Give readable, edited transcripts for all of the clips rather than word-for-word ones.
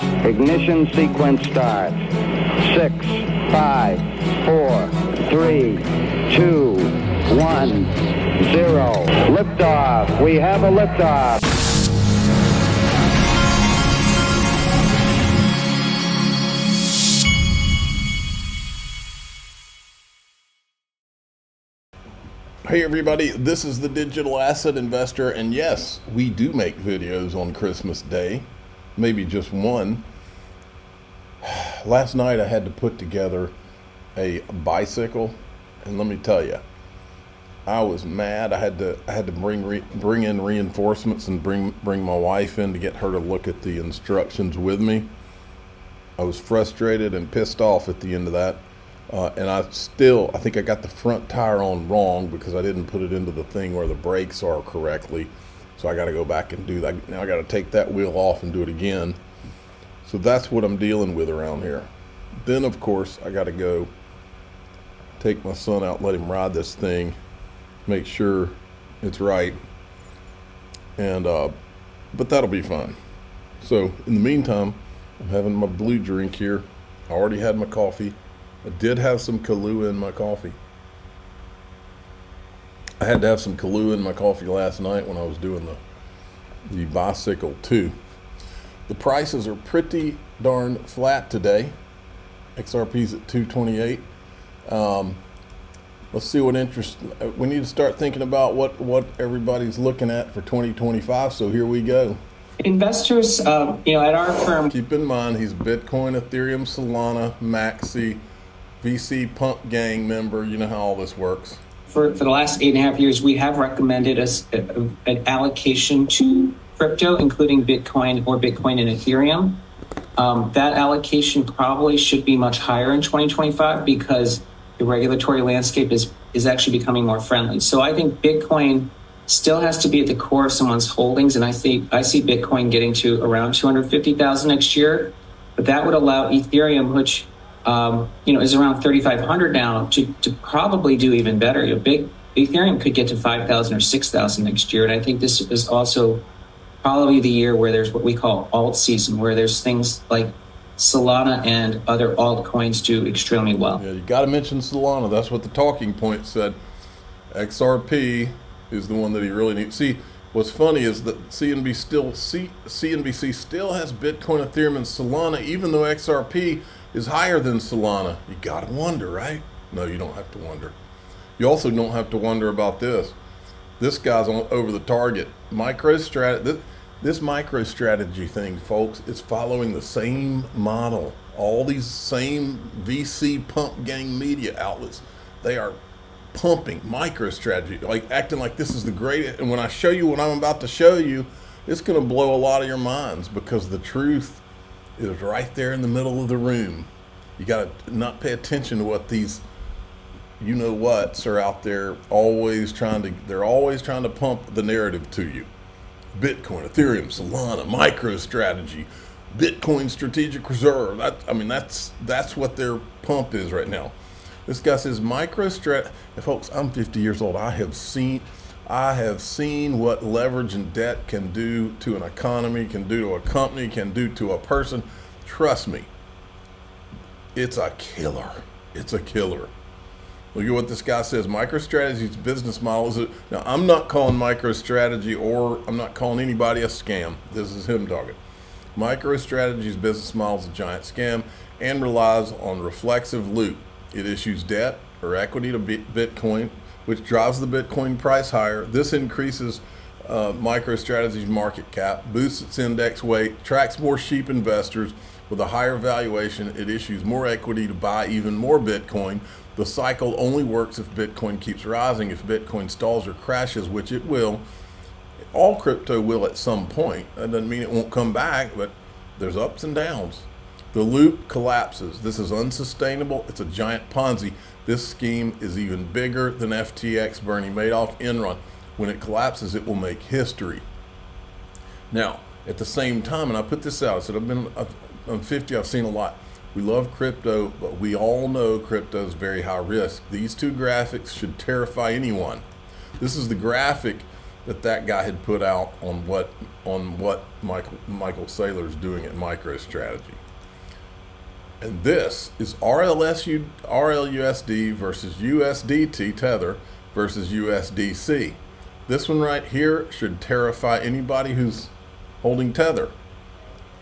Ignition sequence start. 6, 5, 4, 3, 2, 1, 0. Liftoff. We have a liftoff. Hey everybody, this is the Digital Asset Investor, and yes, we do make videos on Christmas Day, maybe just one. Last night I had to put together a bicycle, and let me tell you, I was mad. I had to bring in reinforcements and bring my wife in to get her to look at the instructions with me. I was frustrated and pissed off at the end of that. And I think I got the front tire on wrong because I didn't put it into the thing where the brakes are correctly. So I got to go back and do that. Now I got to take that wheel off and do it again. So that's what I'm dealing with around here. Then of course I got to go take my son out, let him ride this thing, make sure it's right. And, but that'll be fun. So in the meantime, I'm having my blue drink here. I already had my coffee. I did have some Kahlua in my coffee. I had to have some Kahlua in my coffee last night when I was doing the bicycle too. The prices are pretty darn flat today. XRP's at 228. Let's see what interest. We need to start thinking about what everybody's looking at for 2025. So here we go. Investors, at our firm. Keep in mind he's Bitcoin, Ethereum, Solana, Maxi. VC pump gang member. You know how all this works. For the last 8.5 years, we have recommended an allocation to crypto, including Bitcoin or Bitcoin and Ethereum. That allocation probably should be much higher in 2025 because the regulatory landscape is actually becoming more friendly. So I think Bitcoin still has to be at the core of someone's holdings, and I see Bitcoin getting to around 250,000 next year. But that would allow Ethereum, which is around 3,500 now, to probably do even better. Ethereum could get to 5,000 or 6,000 next year. And I think this is also probably the year where there's what we call alt season, where there's things like Solana and other altcoins do extremely well. Yeah, you got to mention Solana. That's what the talking point said. XRP is the one that he really needs. See, what's funny is that CNBC still has Bitcoin, Ethereum, and Solana, even though XRP is higher than Solana. You gotta wonder, right? No, you don't have to wonder. You also don't have to wonder about this. This guy's over the target. This MicroStrategy thing, folks, is following the same model. All these same VC pump gang media outlets, they are pumping MicroStrategy, like acting like this is the greatest. And when I show you what I'm about to show you, it's gonna blow a lot of your minds because the truth is right there in the middle of the room. You got to not pay attention to what these you-know-whats are out there they're always trying to pump the narrative to you. Bitcoin, Ethereum, Solana, MicroStrategy, Bitcoin Strategic Reserve. That's what their pump is right now. This guy says MicroStrategy. Folks, I'm 50 years old. I have seen what leverage and debt can do to an economy, can do to a company, can do to a person. Trust me, it's a killer. It's a killer. Look at what this guy says. MicroStrategy's business model is now, I'm not calling MicroStrategy, or I'm not calling anybody a scam. This is him talking. MicroStrategy's business model is a giant scam and relies on reflexive loop. It issues debt or equity to Bitcoin, which drives the Bitcoin price higher. This increases MicroStrategy's market cap, boosts its index weight, attracts more sheep investors with a higher valuation. It issues more equity to buy even more Bitcoin. The cycle only works if Bitcoin keeps rising. If Bitcoin stalls or crashes, which it will, all crypto will at some point. That doesn't mean it won't come back, but there's ups and downs. The loop collapses. This is unsustainable. It's a giant Ponzi. This scheme is even bigger than FTX, Bernie Madoff, Enron. When it collapses, it will make history. Now, at the same time, and I put this out, I said I'm 50, I've seen a lot. We love crypto, but we all know crypto is very high risk. These two graphics should terrify anyone. This is the graphic that guy had put out on what Michael Saylor's doing at MicroStrategy. And this is RLUSD versus USDT Tether versus USDC. This one right here should terrify anybody who's holding Tether.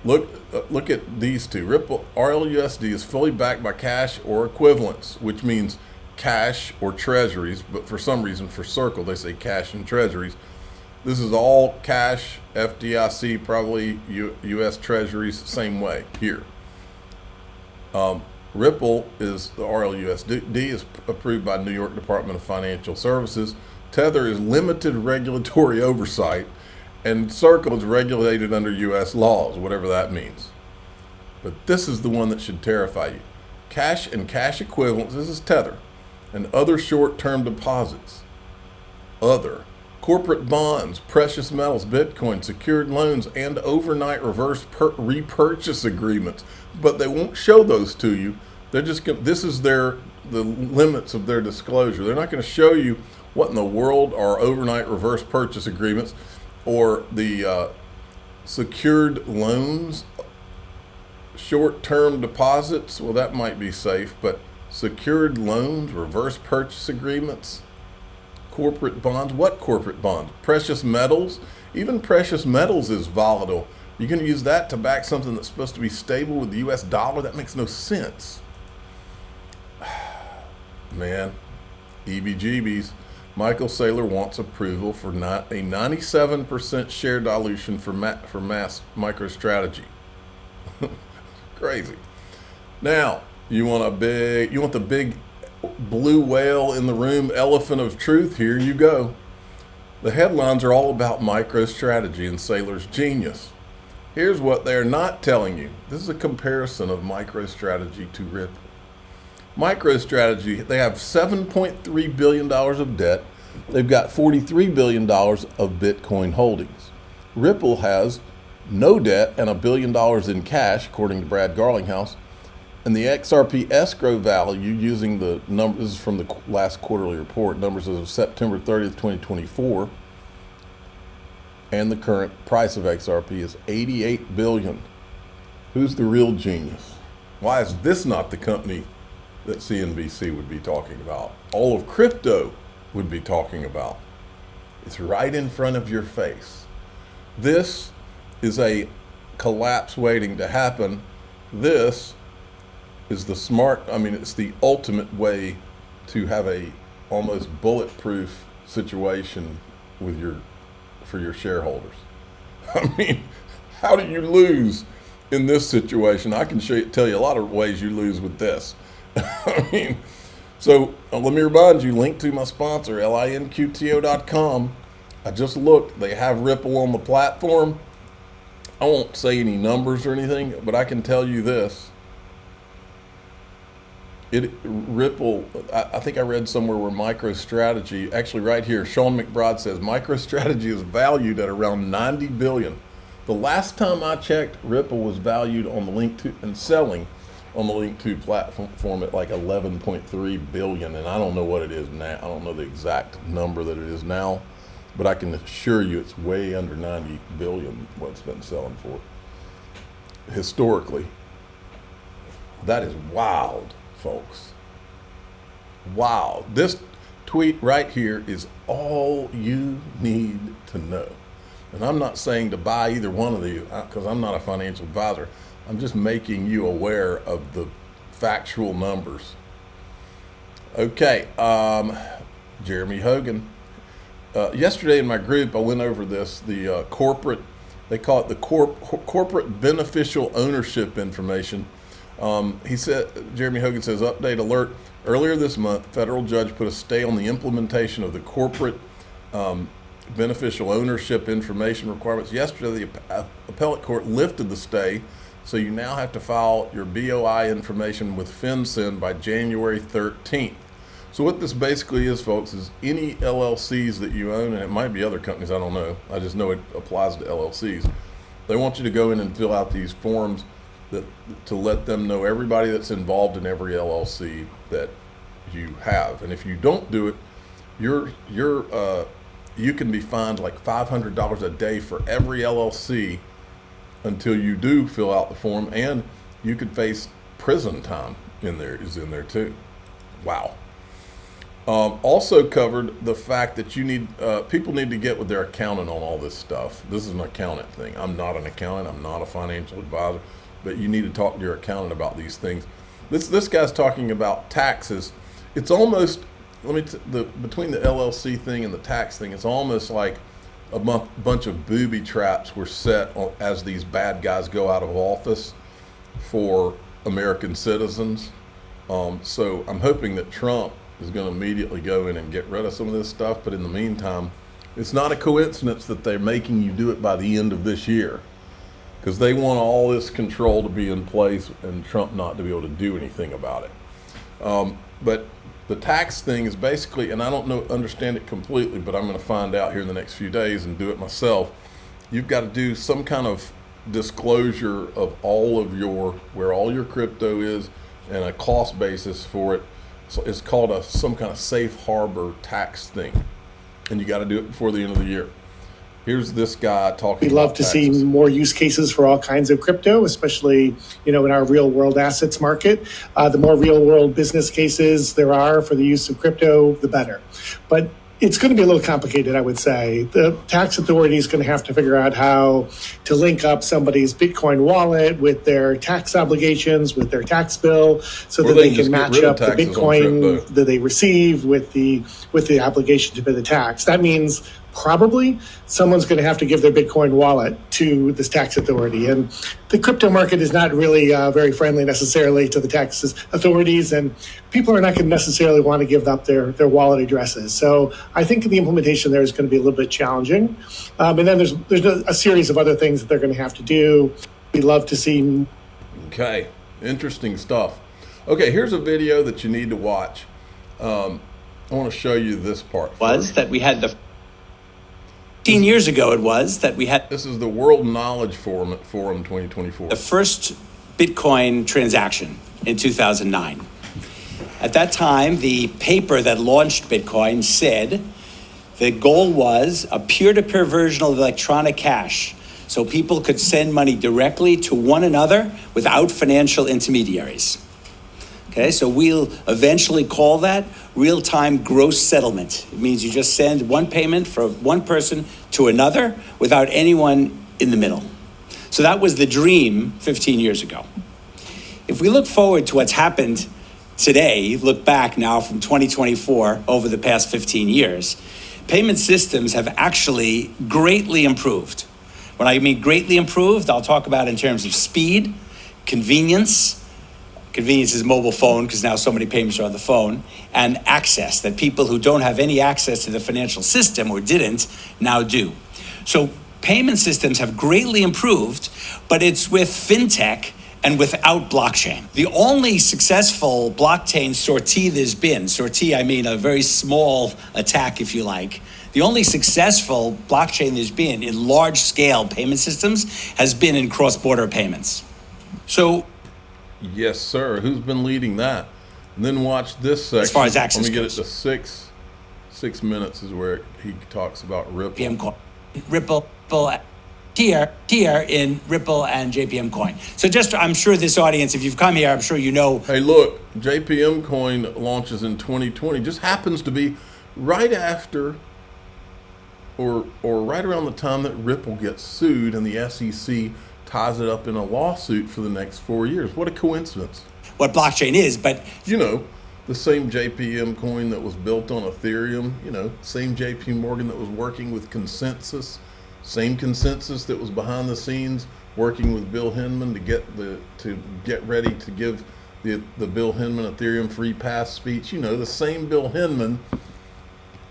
Look at these two. Ripple RLUSD is fully backed by cash or equivalents, which means cash or treasuries, but for some reason for Circle they say cash and treasuries. This is all cash, FDIC, probably US treasuries, same way here. Ripple is the RLUSD is approved by New York Department of Financial Services. Tether is limited regulatory oversight, and Circle is regulated under US laws, whatever that means. But this is the one that should terrify you. Cash and cash equivalents, this is Tether, and other short-term deposits. Other. Corporate bonds, precious metals, Bitcoin, secured loans, and overnight reverse repurchase agreements. But they won't show those to you. They're just this is the limits of their disclosure. They're not going to show you what in the world are overnight reverse purchase agreements or the secured loans, short-term deposits. Well, that might be safe, but secured loans, reverse purchase agreements, corporate bonds. What corporate bonds? Precious metals. Even precious metals is volatile. You can use that to back something that's supposed to be stable with the US dollar? That makes no sense. Man, EBGBs. Michael Saylor wants approval for not a 97% share dilution for mass MicroStrategy. Crazy. Now, you want the big blue whale in the room, elephant of truth. Here you go. The headlines are all about MicroStrategy and Saylor's genius. Here's what they're not telling you. This is a comparison of MicroStrategy to Ripple. MicroStrategy, they have $7.3 billion of debt. They've got $43 billion of Bitcoin holdings. Ripple has no debt and $1 billion in cash, according to Brad Garlinghouse. And the XRP escrow value, using the numbers, this is from the last quarterly report, numbers as of September 30th, 2024, and the current price of XRP is $88 billion. Who's the real genius? Why is this not the company that CNBC would be talking about? All of crypto would be talking about. It's right in front of your face. This is a collapse waiting to happen. This is the it's the ultimate way to have a almost bulletproof situation for your shareholders. I mean, how do you lose in this situation? I can tell you a lot of ways you lose with this. I mean, so let me remind you, link to my sponsor, linqto.com. I just looked, they have Ripple on the platform. I won't say any numbers or anything, but I can tell you this. Ripple, I think I read somewhere where MicroStrategy, actually right here, Sean McBride says MicroStrategy is valued at around $90 billion. The last time I checked, Ripple was valued on the Linqto and selling on the Linqto platform at like 11.3 billion, and I don't know what it is now. I don't know the exact number that it is now, but I can assure you it's way under 90 billion what it's been selling for historically. That is wild, folks. Wow. This tweet right here is all you need to know. And I'm not saying to buy either one of these because I'm not a financial advisor. I'm just making you aware of the factual numbers. Okay, Jeremy Hogan. Yesterday in my group, I went over this, the corporate, they call it the corporate beneficial ownership information. He said, Jeremy Hogan says, update alert. Earlier this month, federal judge put a stay on the implementation of the corporate beneficial ownership information requirements. Yesterday, the appellate court lifted the stay, so you now have to file your BOI information with FinCEN by January 13th. So what this basically is, folks, is any LLCs that you own, and it might be other companies, I don't know. I just know it applies to LLCs. They want you to go in and fill out these forms to let them know everybody that's involved in every LLC that you have. And if you don't do it, your you can be fined like $500 a day for every LLC until you do fill out the form, and you could face prison time in there too. Wow. Also covered the fact that you need people need to get with their accountant on all this stuff. This is an accountant thing. I'm not an accountant. I'm not a financial advisor, but you need to talk to your accountant about these things. This guy's talking about taxes. It's almost between the LLC thing and the tax thing, it's almost like a bunch of booby traps were set as these bad guys go out of office for American citizens. So I'm hoping that Trump is going to immediately go in and get rid of some of this stuff. But in the meantime, it's not a coincidence that they're making you do it by the end of this year, because they want all this control to be in place and Trump not to be able to do anything about it. But the tax thing is basically, and I don't understand it completely, but I'm going to find out here in the next few days and do it myself. You've got to do some kind of disclosure of where all your crypto is and a cost basis for it. So it's called some kind of safe harbor tax thing, and you got to do it before the end of the year. Here's this guy talking. We love to see more use cases for all kinds of crypto, especially in our real world assets market. The more real world business cases there are for the use of crypto, the better. But it's going to be a little complicated, I would say. The tax authority is going to have to figure out how to link up somebody's Bitcoin wallet with their tax obligations, with their tax bill, so that they can match up the Bitcoin that they receive with the obligation to pay the tax. That means probably someone's going to have to give their Bitcoin wallet to this tax authority. And the crypto market is not really very friendly necessarily to the tax authorities, and people are not going to necessarily want to give up their wallet addresses. So I think the implementation there is going to be a little bit challenging. And then there's a series of other things that they're going to have to do. We'd love to see. Okay, interesting stuff. Okay, here's a video that you need to watch. I want to show you this part. That we had the 15 years ago This is the World Knowledge Forum 2024. The first Bitcoin transaction in 2009. At that time, the paper that launched Bitcoin said the goal was a peer-to-peer version of electronic cash, so people could send money directly to one another without financial intermediaries. Okay, so we'll eventually call that real-time gross settlement. It means you just send one payment from one person to another without anyone in the middle. So that was the dream 15 years ago. If we look forward to what's happened today, look back now from 2024 over the past 15 years, payment systems have actually greatly improved. When I mean greatly improved, I'll talk about in terms of speed, convenience. Convenience is mobile phone, because now so many payments are on the phone, and access, that people who don't have any access to the financial system or didn't now do. So payment systems have greatly improved, but it's with fintech and without blockchain. The only successful blockchain sortie there's been, sortie I mean a very small attack if you like, the only successful blockchain there's been in large scale payment systems has been in cross-border payments. So yes, sir. Who's been leading that? And then watch this section. As far as access goes. Let me get it to 6 minutes is where he talks about Ripple. Ripple, tier in Ripple and JPM Coin. So just, I'm sure this audience, if you've come here, I'm sure you know. Hey, look, JPM Coin launches in 2020. Just happens to be right after or right around the time that Ripple gets sued and the SEC ties it up in a lawsuit for the next 4 years. What a coincidence. What blockchain is, but the same JPM coin that was built on Ethereum, same JP Morgan that was working with Consensus, same Consensus that was behind the scenes working with Bill Hinman to get ready to give the Bill Hinman Ethereum free pass speech. The same Bill Hinman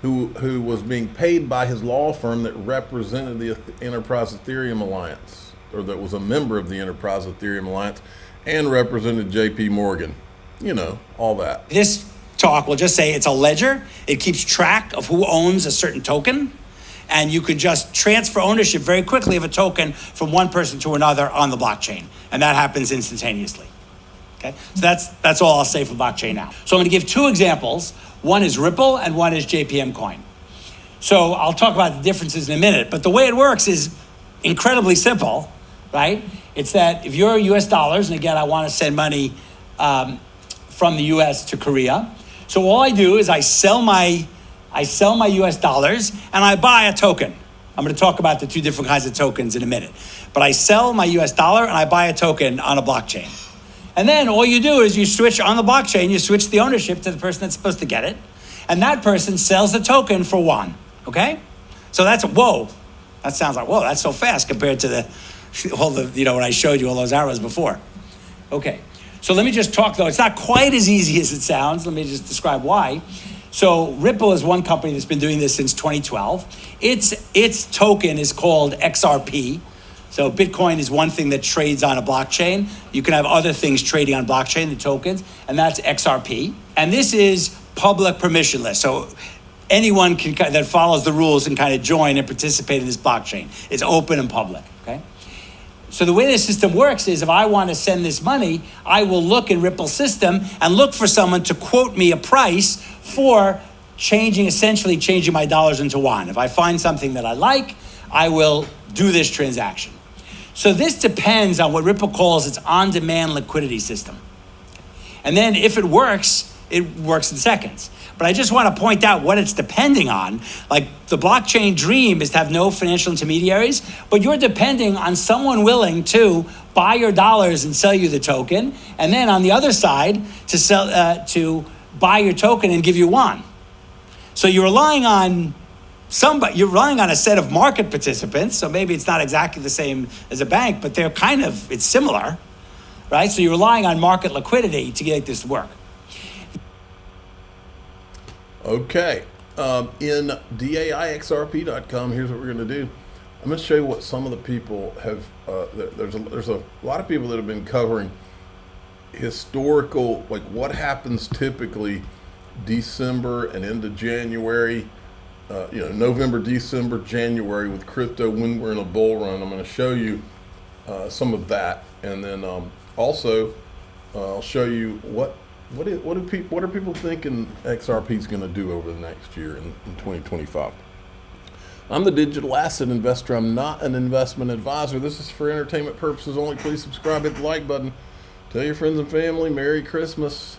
who was being paid by his law firm that represented the Enterprise Ethereum Alliance, or that was a member of the Enterprise Ethereum Alliance and represented JP Morgan, all that. This talk will just say it's a ledger. It keeps track of who owns a certain token, and you can just transfer ownership very quickly of a token from one person to another on the blockchain, and that happens instantaneously. Okay, so that's all I'll say for blockchain now. So I'm going to give two examples. One is Ripple and one is JPM Coin. So I'll talk about the differences in a minute, but the way it works is incredibly simple, right? It's that if you're US dollars, and again, I want to send money from the US to Korea. So all I do is I sell my US dollars and I buy a token. I'm going to talk about the two different kinds of tokens in a minute. But I sell my US dollar and I buy a token on a blockchain. And then all you do is you switch on the blockchain, you switch the ownership to the person that's supposed to get it. And that person sells the token for won, okay? So that's, whoa, that sounds like, whoa, that's so fast compared to when I showed you all those arrows before. Okay, so let me just talk though. It's not quite as easy as it sounds. Let me just describe why. So Ripple is one company that's been doing this since 2012. Its token is called XRP. So Bitcoin is one thing that trades on a blockchain. You can have other things trading on blockchain, the tokens, and that's XRP. And this is public permissionless. So anyone that follows the rules can kind of join and participate in this blockchain. It's open and public, okay? So the way this system works is if I want to send this money, I will look in Ripple's system and look for someone to quote me a price for essentially changing my dollars into won. If I find something that I like, I will do this transaction. So this depends on what Ripple calls its on-demand liquidity system. And then if it works in seconds. But I just want to point out what it's depending on. Like the blockchain dream is to have no financial intermediaries, but you're depending on someone willing to buy your dollars and sell you the token. And then on the other side to buy your token and give you won. So you're relying on a set of market participants. So maybe it's not exactly the same as a bank, but it's similar, right? So you're relying on market liquidity to get this to work. Okay, in daixrp.com, here's what we're going to do. I'm going to show you what some of the people have. There's a lot of people that have been covering historical, like what happens typically December and into January, November, December, January with crypto when we're in a bull run. I'm going to show you some of that, and then also I'll show you what are people thinking XRP is going to do over the next year in 2025. I'm the digital asset investor. I'm not an investment advisor. This is for entertainment purposes only. Please subscribe, hit the like button. Tell your friends and family. Merry Christmas.